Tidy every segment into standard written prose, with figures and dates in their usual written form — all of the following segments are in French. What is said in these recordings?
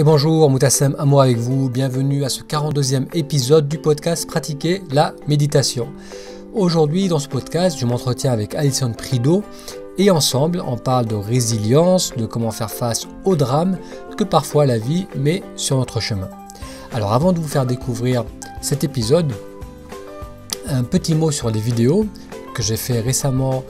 Et bonjour, Moutassem Amour avec vous, bienvenue à ce 42e épisode du podcast Pratiquer la méditation. Aujourd'hui dans ce podcast, je m'entretiens avec Alison Prideaux et ensemble on parle de résilience, de comment faire face aux drames que parfois la vie met sur notre chemin. Alors avant de vous faire découvrir cet épisode, un petit mot sur les vidéos que j'ai fait récemment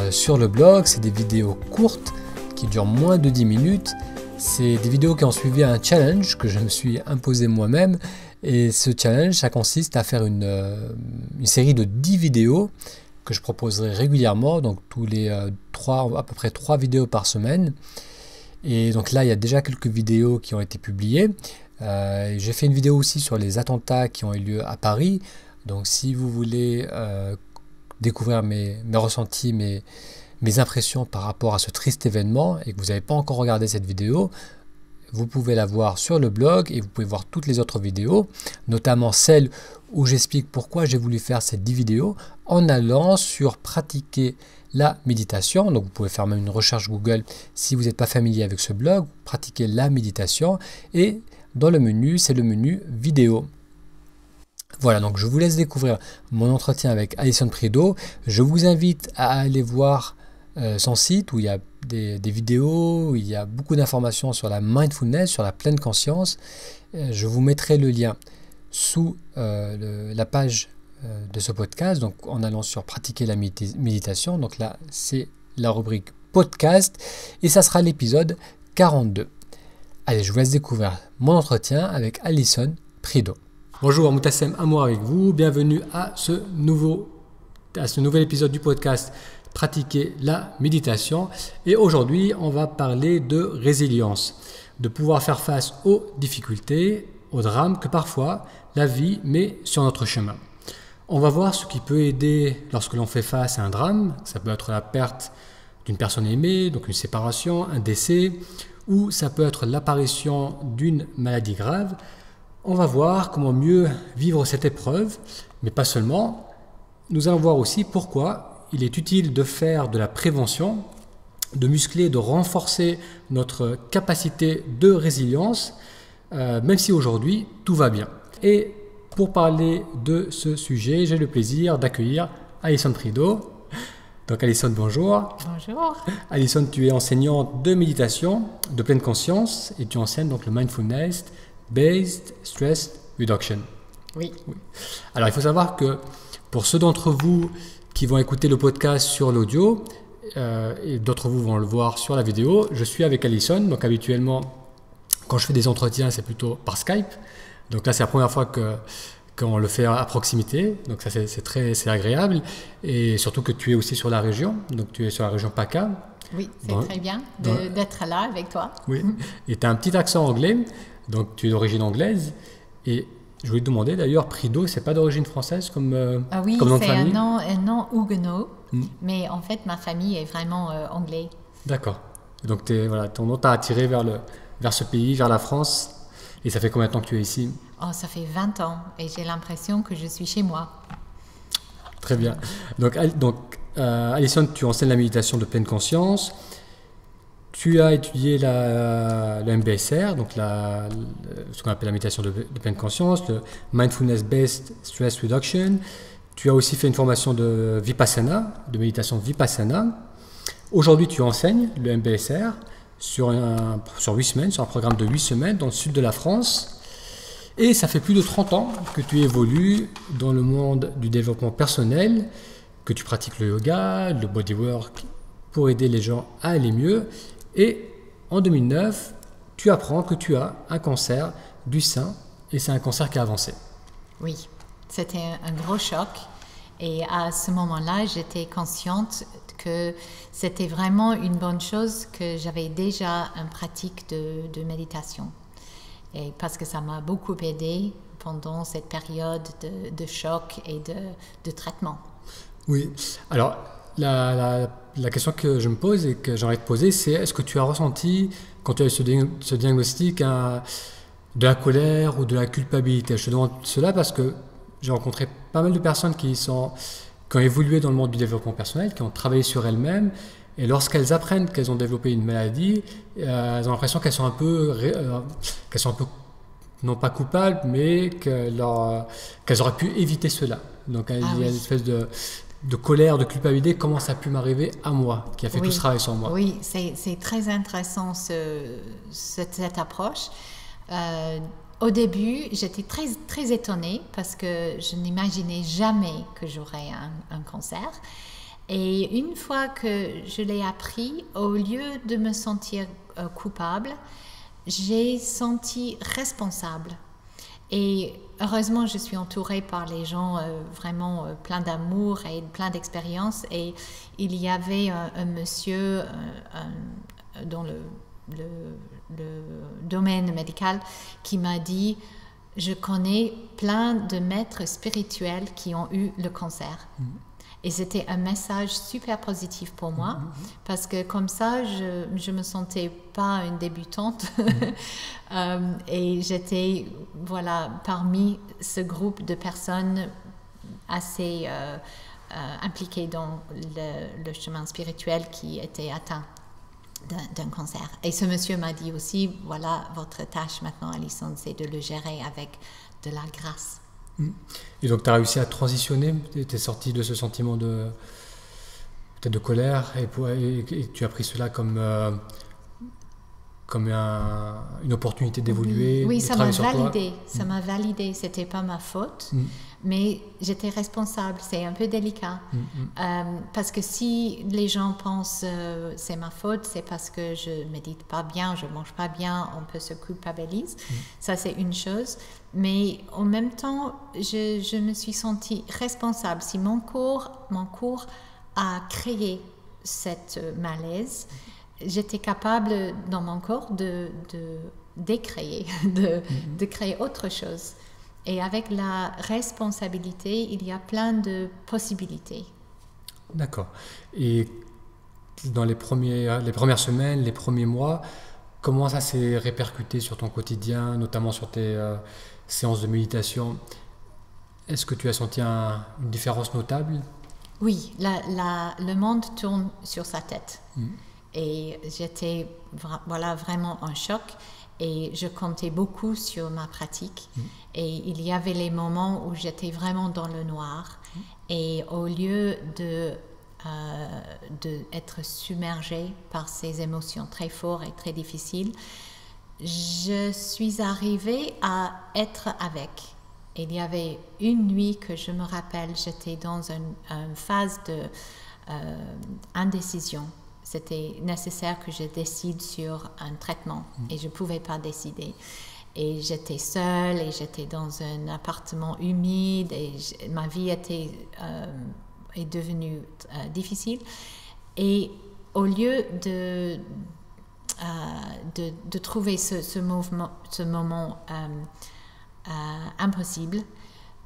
sur le blog. C'est des vidéos courtes qui durent moins de 10 minutes. C'est des vidéos qui ont suivi un challenge que je me suis imposé moi-même. Et ce challenge, ça consiste à faire une série de 10 vidéos que je proposerai régulièrement, donc tous les à peu près 3 vidéos par semaine. Et donc là, il y a déjà quelques vidéos qui ont été publiées. J'ai fait une vidéo aussi sur les attentats qui ont eu lieu à Paris. Donc si vous voulez découvrir mes ressentis, mes impressions par rapport à ce triste événement et que vous n'avez pas encore regardé cette vidéo, vous pouvez la voir sur le blog et vous pouvez voir toutes les autres vidéos, notamment celle où j'explique pourquoi j'ai voulu faire ces 10 vidéos en allant sur pratiquer la méditation. Donc vous pouvez faire même une recherche Google si vous n'êtes pas familier avec ce blog, pratiquer la méditation, et dans le menu, c'est le menu vidéo. Voilà, donc je vous laisse découvrir mon entretien avec Alison Prideaux. Je vous invite à aller voir son site où il y a des vidéos, où il y a beaucoup d'informations sur la mindfulness, sur la pleine conscience. Je vous mettrai le lien sous la page de ce podcast, donc en allant sur pratiquer la méditation. Donc là, c'est la rubrique podcast et ça sera l'épisode 42. Allez, je vous laisse découvrir mon entretien avec Alison Prideaux. Bonjour, Moutassem Amour avec vous, bienvenue à ce nouvel épisode du podcast Pratiquer la méditation. Et aujourd'hui, on va parler de résilience, de pouvoir faire face aux difficultés, aux drames que parfois la vie met sur notre chemin. On va voir ce qui peut aider lorsque l'on fait face à un drame. Ça peut être la perte d'une personne aimée, donc une séparation, un décès, ou ça peut être l'apparition d'une maladie grave. On va voir comment mieux vivre cette épreuve, mais pas seulement. Nous allons voir aussi pourquoi il est utile de faire de la prévention, de muscler, de renforcer notre capacité de résilience, même si aujourd'hui tout va bien. Et pour parler de ce sujet, j'ai le plaisir d'accueillir Alison Prideaux. Donc Alison, bonjour. Bonjour. Alison, tu es enseignante de méditation, de pleine conscience, et tu enseignes donc le mindfulness Based Stress Reduction. Oui. Alors il faut savoir que pour ceux d'entre vous qui vont écouter le podcast sur l'audio, et d'autres vous vont le voir sur la vidéo, je suis avec Alison. Donc habituellement, quand je fais des entretiens, c'est plutôt par Skype. Donc là, c'est la première fois qu'on le fait à proximité. Donc ça, c'est agréable. Et surtout que tu es aussi sur la région. Donc tu es sur la région PACA. Oui, c'est très bien d'être là avec toi. Oui. Et tu as un petit accent anglais. Donc tu es d'origine anglaise. Et je voulais te demander d'ailleurs, Prideaux, c'est pas d'origine française comme nom de famille? Oui, c'est un nom huguenot, mais en fait ma famille est vraiment anglais. D'accord. Donc ton nom t'a attiré vers ce pays, vers la France. Et ça fait combien de temps que tu es ici? Ça fait 20 ans et j'ai l'impression que je suis chez moi. Très bien. Donc Alison, tu enseignes la méditation de pleine conscience. Tu as étudié le MBSR, donc ce qu'on appelle la méditation de pleine conscience, le Mindfulness Based Stress Reduction. Tu as aussi fait une formation de Vipassana, de méditation Vipassana. Aujourd'hui, tu enseignes le MBSR sur 8 semaines, sur un programme de 8 semaines dans le sud de la France. Et ça fait plus de 30 ans que tu évolues dans le monde du développement personnel, que tu pratiques le yoga, le bodywork pour aider les gens à aller mieux. Et en 2009, tu apprends que tu as un cancer du sein et c'est un cancer qui a avancé. Oui, c'était un gros choc. Et à ce moment-là, j'étais consciente que c'était vraiment une bonne chose que j'avais déjà une pratique de méditation. Et parce que ça m'a beaucoup aidée pendant cette période de choc et de traitement. Oui, alors la question que je me pose et que j'aimerais te poser, c'est est-ce que tu as ressenti, quand tu as eu ce diagnostic, de la colère ou de la culpabilité? Je te demande cela parce que j'ai rencontré pas mal de personnes qui ont évolué dans le monde du développement personnel, qui ont travaillé sur elles-mêmes, Et lorsqu'elles apprennent qu'elles ont développé une maladie, elles ont l'impression qu'elles sont un peu, non pas coupables, mais qu'elles auraient pu éviter cela. Donc il y a une espèce de colère, de culpabilité. Comment ça a pu m'arriver à moi, qui a fait tout ce travail sur moi? Oui, c'est très intéressant cette approche. Au début, j'étais très, très étonnée parce que je n'imaginais jamais que j'aurais un cancer. Et une fois que je l'ai appris, au lieu de me sentir coupable, j'ai senti responsable. Et heureusement, je suis entourée par les gens vraiment pleins d'amour et plein d'expérience. Et il y avait un monsieur dans le domaine médical qui m'a dit: je connais plein de maîtres spirituels qui ont eu le cancer. Et c'était un message super positif pour moi, parce que comme ça, je me sentais pas une débutante. Et j'étais parmi ce groupe de personnes assez impliquées dans le chemin spirituel qui était atteint d'un cancer. Et ce monsieur m'a dit aussi: voilà, votre tâche maintenant, Alison, c'est de le gérer avec de la grâce. Et donc tu as réussi à transitionner, tu es sorti de ce sentiment peut-être de colère, et tu as pris cela comme une opportunité d'évoluer, oui, de travailler sur toi. Ça m'a validé. C'était pas ma faute, mais j'étais responsable. C'est un peu délicat, parce que si les gens pensent c'est ma faute, c'est parce que je médite pas bien, je mange pas bien, on peut se culpabiliser. Ça, c'est une chose. Mais en même temps, je me suis sentie responsable. Si mon corps a créé cette malaise, j'étais capable dans mon corps de décréer, de créer autre chose. Et avec la responsabilité, il y a plein de possibilités. D'accord. Et dans les premières semaines, les premiers mois, comment ça s'est répercuté sur ton quotidien, notamment sur tes séances de méditation? Est-ce que tu as senti une différence notable? Oui, le monde tourne sur sa tête. Et j'étais vraiment en choc, et je comptais beaucoup sur ma pratique. Et il y avait les moments où j'étais vraiment dans le noir. Et au lieu d'être submergée par ces émotions très fortes et très difficiles, je suis arrivée à être avec. Il y avait une nuit que je me rappelle, j'étais dans une phase d'indécision. C'était nécessaire que je décide sur un traitement et je ne pouvais pas décider. Et j'étais seule et j'étais dans un appartement humide et ma vie est devenue difficile. Et au lieu de trouver ce moment impossible,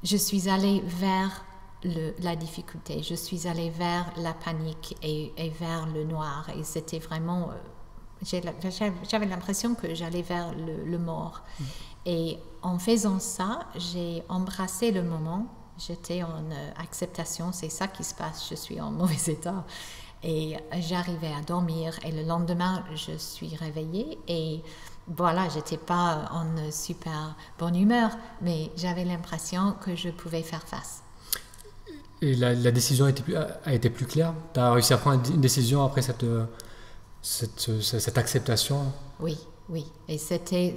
je suis allée vers la difficulté, je suis allée vers la panique et vers le noir. Et c'était vraiment... j'avais l'impression que j'allais vers le mort. Et en faisant ça, j'ai embrassé le moment. J'étais en acceptation, c'est ça qui se passe, je suis en mauvais état. Et j'arrivais à dormir et le lendemain, je suis réveillée et voilà, j'étais pas en super bonne humeur, mais j'avais l'impression que je pouvais faire face. Et la décision a été plus claire? Tu as réussi à prendre une décision après cette acceptation? Oui. Et c'était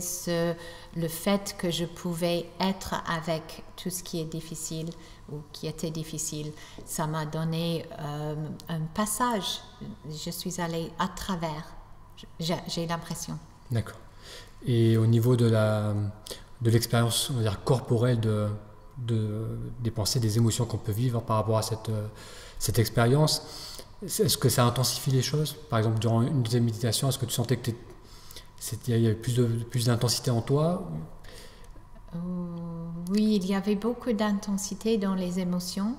le fait que je pouvais être avec tout ce qui est difficile ou qui était difficile. Ça m'a donné un passage. Je suis allée à travers. J'ai l'impression. D'accord. Et au niveau de l'expérience, on va dire, corporelle des pensées, des émotions qu'on peut vivre par rapport à cette expérience, est-ce que ça intensifie les choses? Par exemple, durant une deuxième méditation, est-ce que tu sentais que il y avait plus d'intensité en toi? Oui, il y avait beaucoup d'intensité dans les émotions.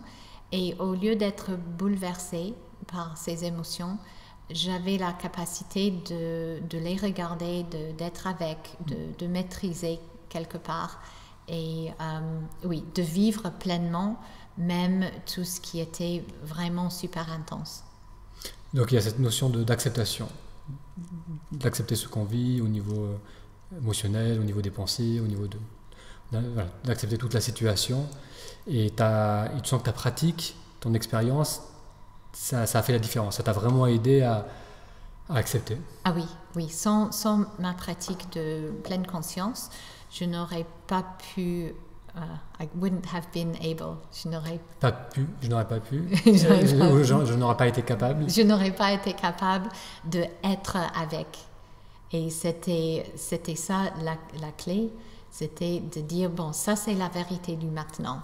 Et au lieu d'être bouleversée par ces émotions, j'avais la capacité de les regarder, d'être avec, de maîtriser quelque part. Et oui, de vivre pleinement même tout ce qui était vraiment super intense. Donc il y a cette notion d'acceptation, d'accepter ce qu'on vit au niveau émotionnel, au niveau des pensées, au niveau voilà, d'accepter toute la situation. Et tu sens que ta pratique, ton expérience, ça a fait la différence. Ça t'a vraiment aidé à accepter. Ah oui, oui. Sans ma pratique de pleine conscience, je n'aurais pas pu... I wouldn't have been able. Je n'aurais pas pu. Je n'aurais pas été capable. Je n'aurais pas été capable d'être avec. Et c'était ça la clé. C'était de dire, bon, ça c'est la vérité du maintenant.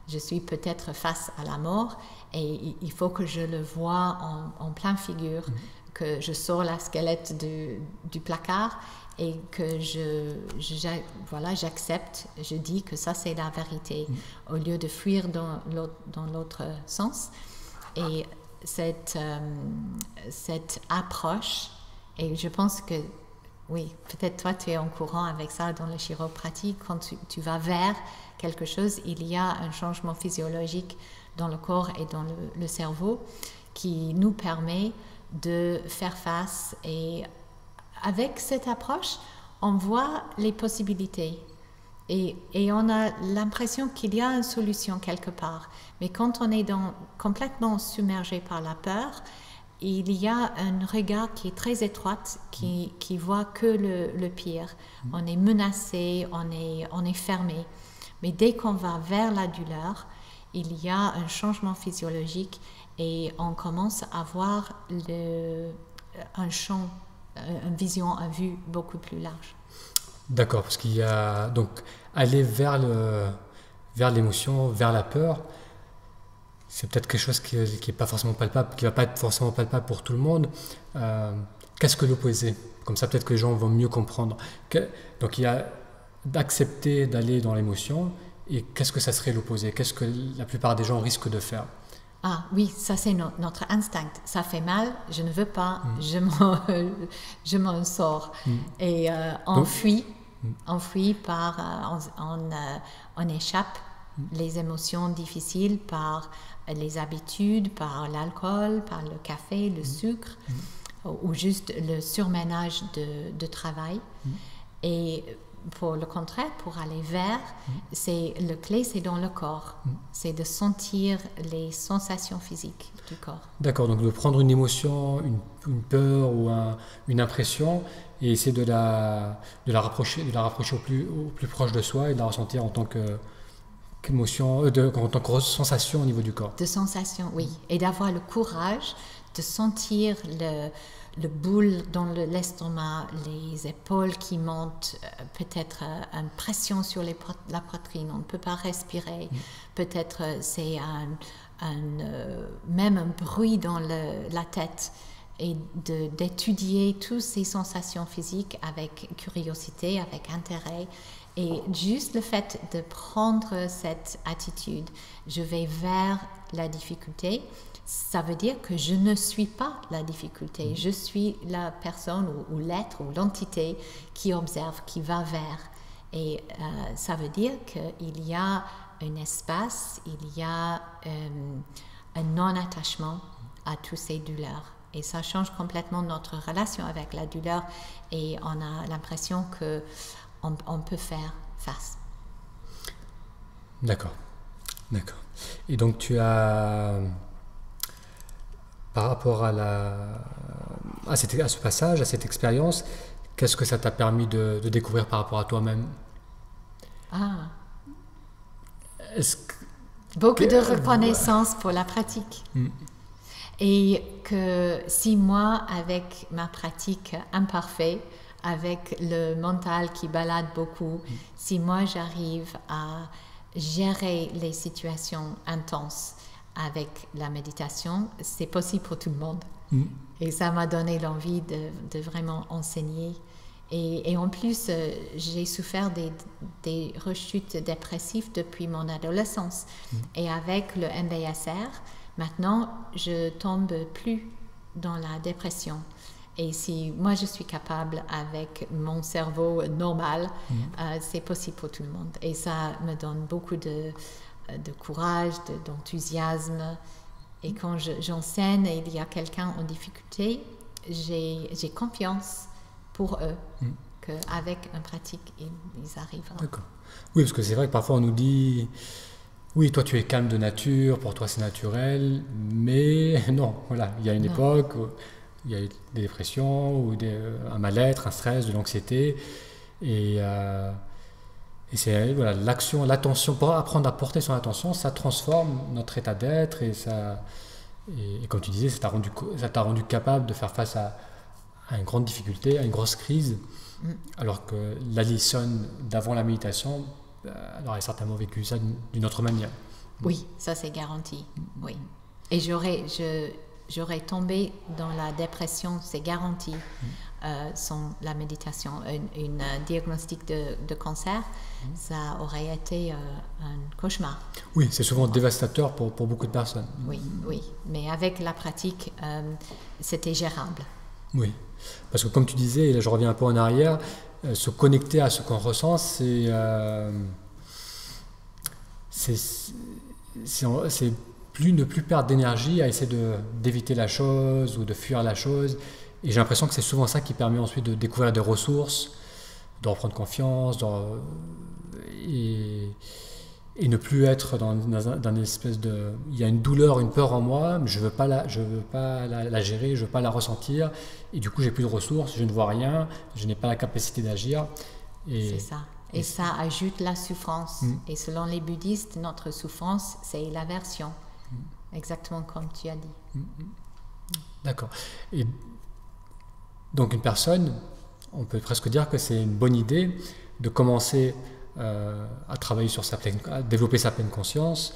Je suis peut-être face à la mort et il faut que je le voie en pleine figure, que je sors la squelette du placard et que j'accepte, je dis que ça c'est la vérité, au lieu de fuir dans l'autre sens. Et cette approche, et je pense que, oui, peut-être toi tu es en courant avec ça dans le chiropratique, quand tu vas vers quelque chose, il y a un changement physiologique dans le corps et dans le cerveau qui nous permet de faire face. Et avec cette approche, on voit les possibilités et on a l'impression qu'il y a une solution quelque part. Mais quand on est complètement submergé par la peur, il y a un regard qui est très étroit, qui voit que le pire. On est menacé, on est fermé. Mais dès qu'on va vers la douleur, il y a un changement physiologique et on commence à voir un champ, une vision, une vue beaucoup plus large. D'accord, parce qu'il y a donc aller vers l'émotion, vers la peur, c'est peut-être quelque chose qui est pas forcément palpable, qui va pas être forcément palpable pour tout le monde. Qu'est-ce que l'opposé? Comme ça, peut-être que les gens vont mieux comprendre. Donc, il y a d'accepter d'aller dans l'émotion, et qu'est-ce que ça serait l'opposé? Qu'est-ce que la plupart des gens risquent de faire? Ah oui, ça c'est notre instinct. Ça fait mal, je ne veux pas, je m'en sors. Et on fuit on échappe les émotions difficiles par les habitudes, par l'alcool, par le café, le sucre, ou juste le surménage de travail. Et pour le contraire, pour aller vers, le clé, c'est dans le corps. C'est de sentir les sensations physiques du corps. D'accord, donc de prendre une émotion, une peur ou une impression et essayer de la rapprocher au plus proche de soi et de la ressentir en tant qu'émotion, en tant que sensation au niveau du corps. De sensation, oui. Et d'avoir le courage de sentir le boule dans l'estomac, les épaules qui montent, peut-être une pression sur la poitrine, on ne peut pas respirer, peut-être c'est même un bruit dans la tête, et d'étudier toutes ces sensations physiques avec curiosité, avec intérêt. Et juste le fait de prendre cette attitude, je vais vers la difficulté, ça veut dire que je ne suis pas la difficulté, je suis la personne ou l'être ou l'entité qui observe, qui va vers. Et ça veut dire qu'il y a un espace, il y a un non-attachement à toutes ces douleurs. Et ça change complètement notre relation avec la douleur et on a l'impression qu'on peut faire face. D'accord. Et donc tu as... Par rapport à ce passage, à cette expérience, qu'est-ce que ça t'a permis de découvrir par rapport à toi-même? Beaucoup de reconnaissance pour la pratique. Et que si moi, avec ma pratique imparfaite, avec le mental qui balade beaucoup, si moi j'arrive à gérer les situations intenses avec la méditation, c'est possible pour tout le monde. Et ça m'a donné l'envie de vraiment enseigner. Et en plus, j'ai souffert des rechutes dépressives depuis mon adolescence. Et avec le MBSR, maintenant, je tombe plus dans la dépression. Et si moi je suis capable avec mon cerveau normal, c'est possible pour tout le monde. Et ça me donne beaucoup de courage, d'enthousiasme. Et quand j'enseigne et il y a quelqu'un en difficulté, j'ai confiance pour eux qu'avec une pratique, ils arriveront. D'accord. Oui, parce que c'est vrai que parfois on nous dit oui, toi tu es calme de nature, pour toi c'est naturel, mais non, voilà, il y a une époque où il y a des dépressions, ou un mal-être, un stress, de l'anxiété, et c'est voilà, l'action, l'attention, pour apprendre à porter son attention, ça transforme notre état d'être, et comme tu disais, ça t'a rendu capable de faire face à une grande difficulté, à une grosse crise, alors que l'Alison d'avant la méditation, elle aurait certainement vécu ça d'une autre manière. Oui, ça c'est garanti, oui. Et j'aurais tombé dans la dépression, c'est garanti, sans la méditation. Un diagnostic de cancer, ça aurait été un cauchemar. Oui, c'est souvent dévastateur pour beaucoup de personnes. Oui, mais avec la pratique, c'était gérable. Oui, parce que comme tu disais, et là je reviens un peu en arrière, se connecter à ce qu'on ressent, c'est ne plus perdre d'énergie à essayer d'éviter la chose ou de fuir la chose. Et j'ai l'impression que c'est souvent ça qui permet ensuite de découvrir des ressources, de reprendre confiance, et ne plus être dans une espèce de... Il y a une douleur, une peur en moi, mais je veux pas la gérer, je veux pas la ressentir, et du coup j'ai plus de ressources, je ne vois rien, je n'ai pas la capacité d'agir. C'est ça. Et ça ajoute la souffrance. Et selon les bouddhistes, notre souffrance, c'est l'aversion. Exactement comme tu as dit. D'accord. Et donc une personne, on peut presque dire que c'est une bonne idée de commencer à travailler sur à développer sa pleine conscience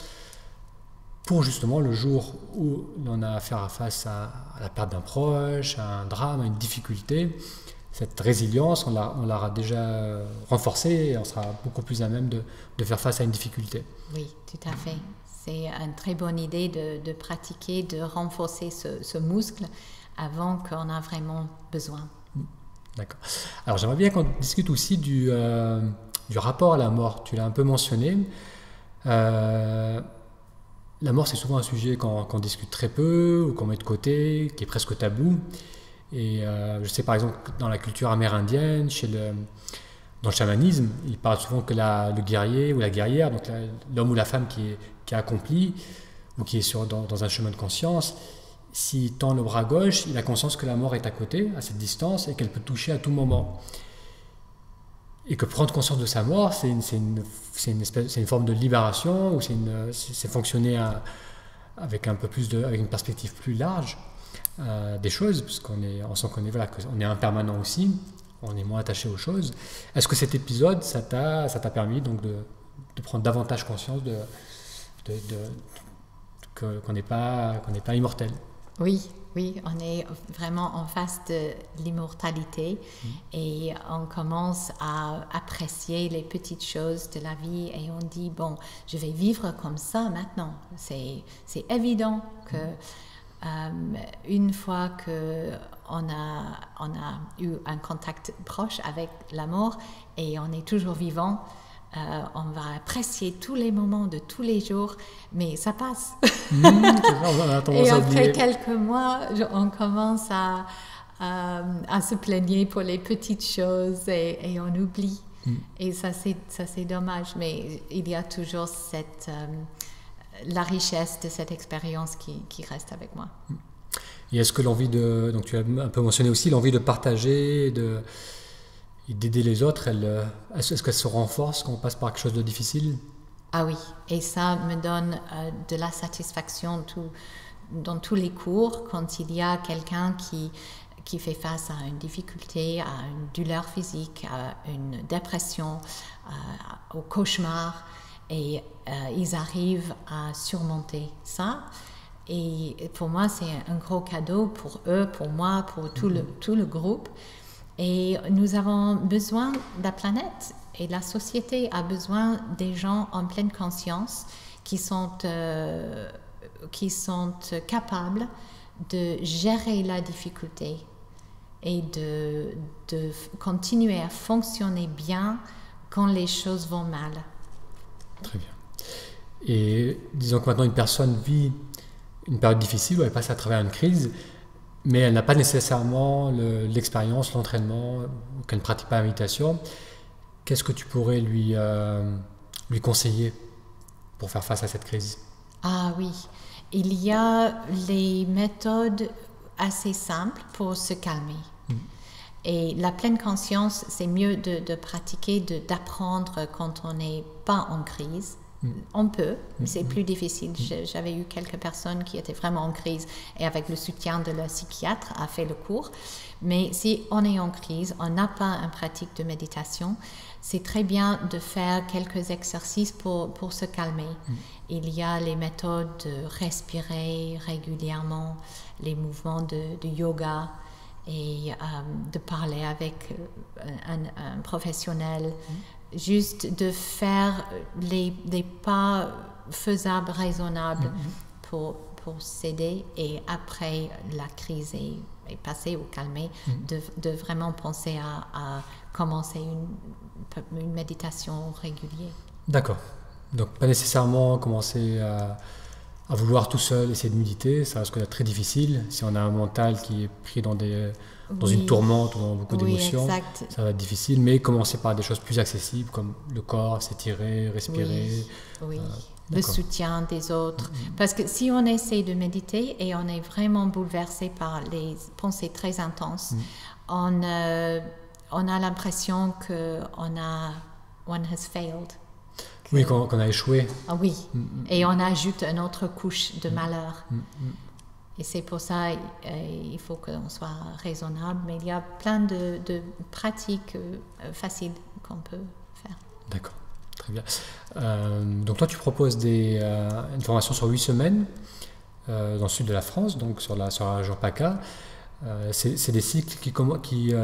pour justement le jour où l'on a à faire face à la perte d'un proche, à un drame, à une difficulté. Cette résilience, on l'aura déjà renforcée et on sera beaucoup plus à même de faire face à une difficulté. Oui, tout à fait. C'est une très bonne idée de pratiquer, de renforcer ce muscle avant qu'on a vraiment besoin. D'accord. Alors j'aimerais bien qu'on discute aussi du rapport à la mort. Tu l'as un peu mentionné. La mort, c'est souvent un sujet qu'on discute très peu ou qu'on met de côté, qui est presque tabou. Et je sais par exemple dans la culture amérindienne, dans le chamanisme, il parle souvent que le guerrier ou la guerrière, donc l'homme ou la femme qui a accompli ou qui est dans un chemin de conscience, s'il tend le bras gauche, il a conscience que la mort est à côté, à cette distance, et qu'elle peut toucher à tout moment. Et que prendre conscience de sa mort, c'est une forme de libération, ou c'est fonctionner avec avec une perspective plus large des choses, parce on sent qu'on est impermanent aussi, on est moins attaché aux choses. Est-ce que cet épisode, ça t'a permis donc de prendre davantage conscience qu'on n'est pas immortel? Oui, on est vraiment en face de l'immortalité et on commence à apprécier les petites choses de la vie et on dit, bon, je vais vivre comme ça maintenant. C'est évident que une fois qu'on a eu un contact proche avec la mort et on est toujours vivant, on va apprécier tous les moments de tous les jours, mais ça passe. Et après quelques mois, on commence à se plaigner pour les petites choses et on oublie. Et ça c'est dommage, mais il y a toujours la richesse de cette expérience qui reste avec moi. Et est-ce que donc tu as un peu mentionné aussi l'envie de partager, et d'aider les autres, est-ce qu'elle se renforce quand on passe par quelque chose de difficile? Ah oui, et ça me donne de la satisfaction dans tous les cours, quand il y a quelqu'un qui fait face à une difficulté, à une douleur physique, à une dépression, au cauchemar, et ils arrivent à surmonter ça. Et pour moi, c'est un gros cadeau pour eux, pour moi, pour tout le groupe. Et nous avons besoin de la planète et la société a besoin des gens en pleine conscience qui sont capables de gérer la difficulté et de continuer à fonctionner bien quand les choses vont mal. Très bien. Et disons que maintenant une personne vit une période difficile où elle passe à travers une crise, mais elle n'a pas nécessairement l'expérience, l'entraînement, ou qu'elle ne pratique pas la méditation. Qu'est-ce que tu pourrais lui conseiller pour faire face à cette crise? Ah oui, il y a les méthodes assez simples pour se calmer. Et la pleine conscience, c'est mieux de pratiquer, d'apprendre quand on n'est pas en crise. On peut, mais c'est plus difficile. J'avais eu quelques personnes qui étaient vraiment en crise et avec le soutien de leur psychiatre a fait le cours. Mais si on est en crise, on n'a pas une pratique de méditation, c'est très bien de faire quelques exercices pour se calmer. Il y a les méthodes de respirer régulièrement, les mouvements de yoga et de parler avec un professionnel. Juste de faire les pas faisables, raisonnables pour s'aider, et après la crise est passée ou calmée, de vraiment penser à commencer une méditation régulière. D'accord. Donc pas nécessairement commencer à vouloir tout seul essayer de méditer, ça risque d'être très difficile. Si on a un mental qui est pris dans une tourmente ou dans beaucoup d'émotions, exact. Ça va être difficile, mais commencer par des choses plus accessibles comme le corps, s'étirer, respirer. Oui. Le soutien des autres. Parce que si on essaie de méditer et on est vraiment bouleversé par les pensées très intenses, on a l'impression qu'on has failed. Oui, qu'on a échoué. Ah oui, et on ajoute une autre couche de malheur. Et c'est pour ça il faut qu'on soit raisonnable, mais il y a plein de pratiques faciles qu'on peut faire. D'accord, très bien. Donc toi, tu proposes une formation sur 8 semaines dans le sud de la France, donc sur la région PACA. C'est des cycles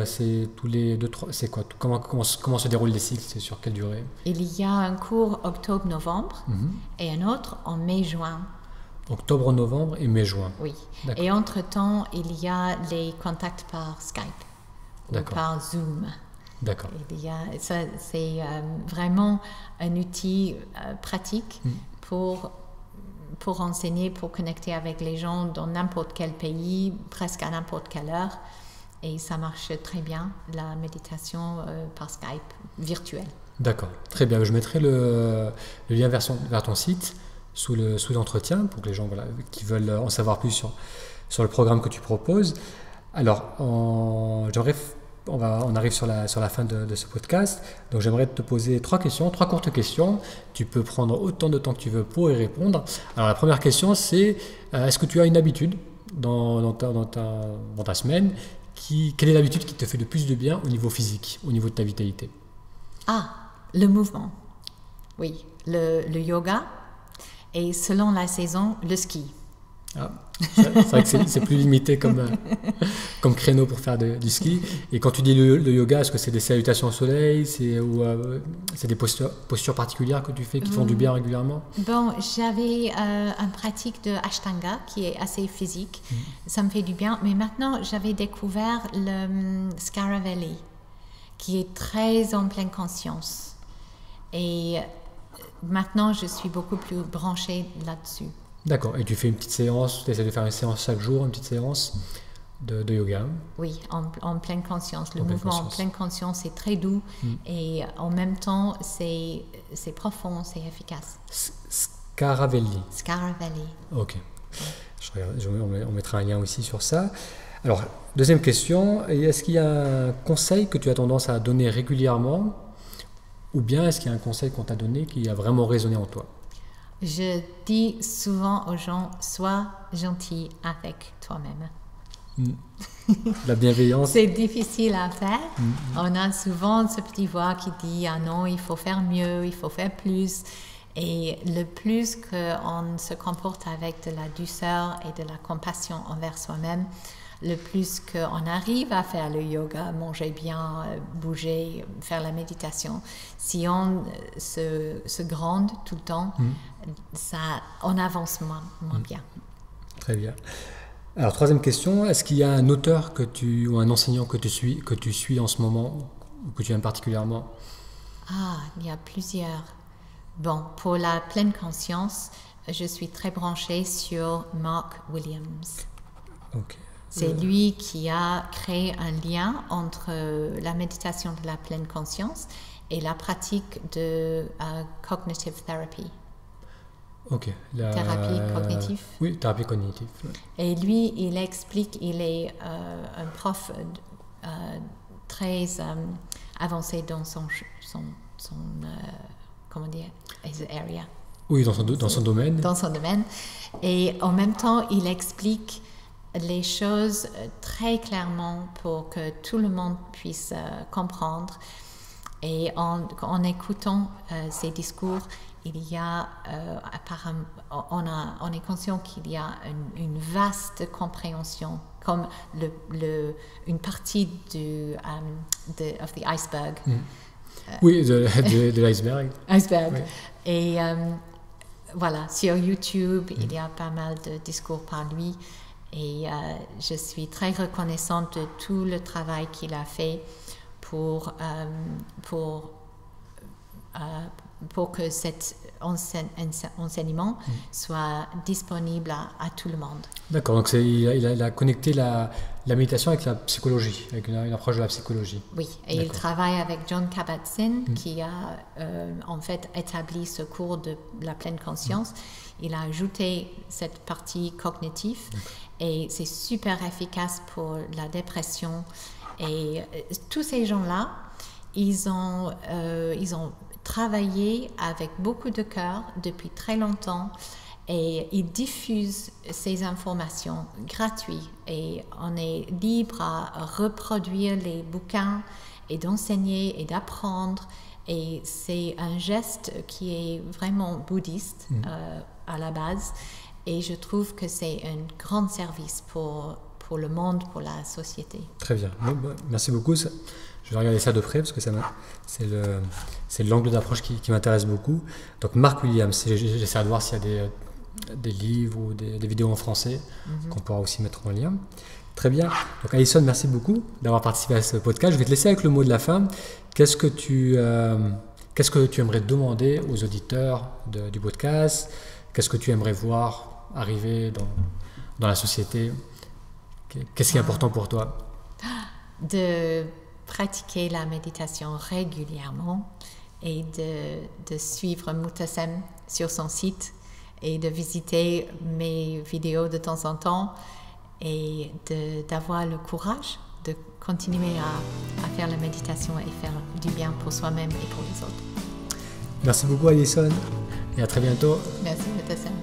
c'est tous les 2-3. C'est quoi? Comment se déroulent les cycles? C'est sur quelle durée? Il y a un cours octobre-novembre et un autre en mai-juin. Octobre, novembre et mai-juin. Oui. D'accord. Et entre-temps, il y a les contacts par Skype ou par Zoom. D'accord. C'est vraiment un outil pratique pour enseigner, pour connecter avec les gens dans n'importe quel pays, presque à n'importe quelle heure. Et ça marche très bien, la méditation par Skype virtuelle. D'accord, très bien. Je mettrai le lien vers ton site sous l'entretien pour que les gens qui veulent en savoir plus sur le programme que tu proposes. Alors, on arrive sur la fin de ce podcast. Donc, j'aimerais te poser 3 courtes questions. Tu peux prendre autant de temps que tu veux pour y répondre. Alors, la première question, c'est est-ce que tu as une habitude dans ta semaine? Quelle est l'habitude qui te fait le plus de bien au niveau physique, au niveau de ta vitalité? Ah, le mouvement. Oui, le yoga. Et selon la saison, le ski. Ah, c'est vrai que c'est plus limité comme créneau pour faire du ski. Et quand tu dis le yoga, est-ce que c'est des salutations au soleil, c'est des postures particulières que tu fais qui te font du bien régulièrement? Bon, j'avais une pratique de Ashtanga qui est assez physique. Ça me fait du bien. Mais maintenant, j'avais découvert le Skaravelli qui est très en pleine conscience. Et maintenant, je suis beaucoup plus branchée là-dessus. D'accord. Et tu fais une petite séance, tu essaies de faire une séance chaque jour, une petite séance de yoga? Oui, en pleine conscience. Le mouvement en pleine conscience est très doux et en même temps, c'est profond, c'est efficace. Skaravelli. Skaravelli. Ok. On mettra un lien aussi sur ça. Alors, deuxième question, est-ce qu'il y a un conseil que tu as tendance à donner régulièrement? Ou bien est-ce qu'il y a un conseil qu'on t'a donné qui a vraiment résonné en toi? Je dis souvent aux gens, sois gentil avec toi-même. La bienveillance. C'est difficile à faire. On a souvent ce petit voix qui dit, ah non, il faut faire mieux, il faut faire plus. Et le plus qu'on se comporte avec de la douceur et de la compassion envers soi-même, le plus qu'on arrive à faire le yoga, manger bien, bouger, faire la méditation. Si on se gronde tout le temps, on avance moins bien. Très bien. Alors, troisième question, est-ce qu'il y a un auteur ou un enseignant que tu suis en ce moment, ou que tu aimes particulièrement? Ah, il y a plusieurs. Bon, pour la pleine conscience, je suis très branchée sur Mark Williams. Ok. C'est lui qui a créé un lien entre la méditation de la pleine conscience et la pratique de cognitive therapy. Ok. Thérapie cognitive. Oui, thérapie cognitive. Ouais. Et lui, il explique, il est un prof très avancé dans son comment dire, his area. Oui, dans son domaine. Dans son domaine. Et en même temps, il explique les choses très clairement pour que tout le monde puisse comprendre. Et en écoutant ces discours, il y a apparemment, on est conscient qu'il y a une vaste compréhension, comme une partie of the iceberg. Oui, de l'iceberg. Iceberg. Oui. Et voilà, sur YouTube, il y a pas mal de discours par lui. Et je suis très reconnaissante de tout le travail qu'il a fait pour que cet enseignement soit disponible à tout le monde. D'accord, donc il a connecté la méditation avec la psychologie, avec une approche de la psychologie. Oui, et il travaille avec Jon Kabat-Zinn qui a en fait établi ce cours de la pleine conscience. Il a ajouté cette partie cognitive et c'est super efficace pour la dépression. Et tous ces gens-là, ils ont travaillé avec beaucoup de cœur depuis très longtemps et ils diffusent ces informations gratuites et on est libre à reproduire les bouquins et d'enseigner et d'apprendre et c'est un geste qui est vraiment bouddhiste à la base et je trouve que c'est un grand service pour le monde, pour la société. Très bien, merci beaucoup. Je vais regarder ça de près parce que c'est l'angle d'approche qui m'intéresse beaucoup. Donc Mark Williams, j'essaie de voir s'il y a des livres ou des vidéos en français qu'on pourra aussi mettre en lien. Très bien. Donc Alison, merci beaucoup d'avoir participé à ce podcast. Je vais te laisser avec le mot de la fin. Qu'est-ce que tu aimerais demander aux auditeurs du podcast? Qu'est-ce que tu aimerais voir arriver dans la société? Qu'est-ce qui est important pour toi? De pratiquer la méditation régulièrement et de suivre Mutasem sur son site et de visiter mes vidéos de temps en temps et d'avoir le courage de continuer à faire la méditation et faire du bien pour soi-même et pour les autres. Merci beaucoup Alison et à très bientôt. Merci Mutasem.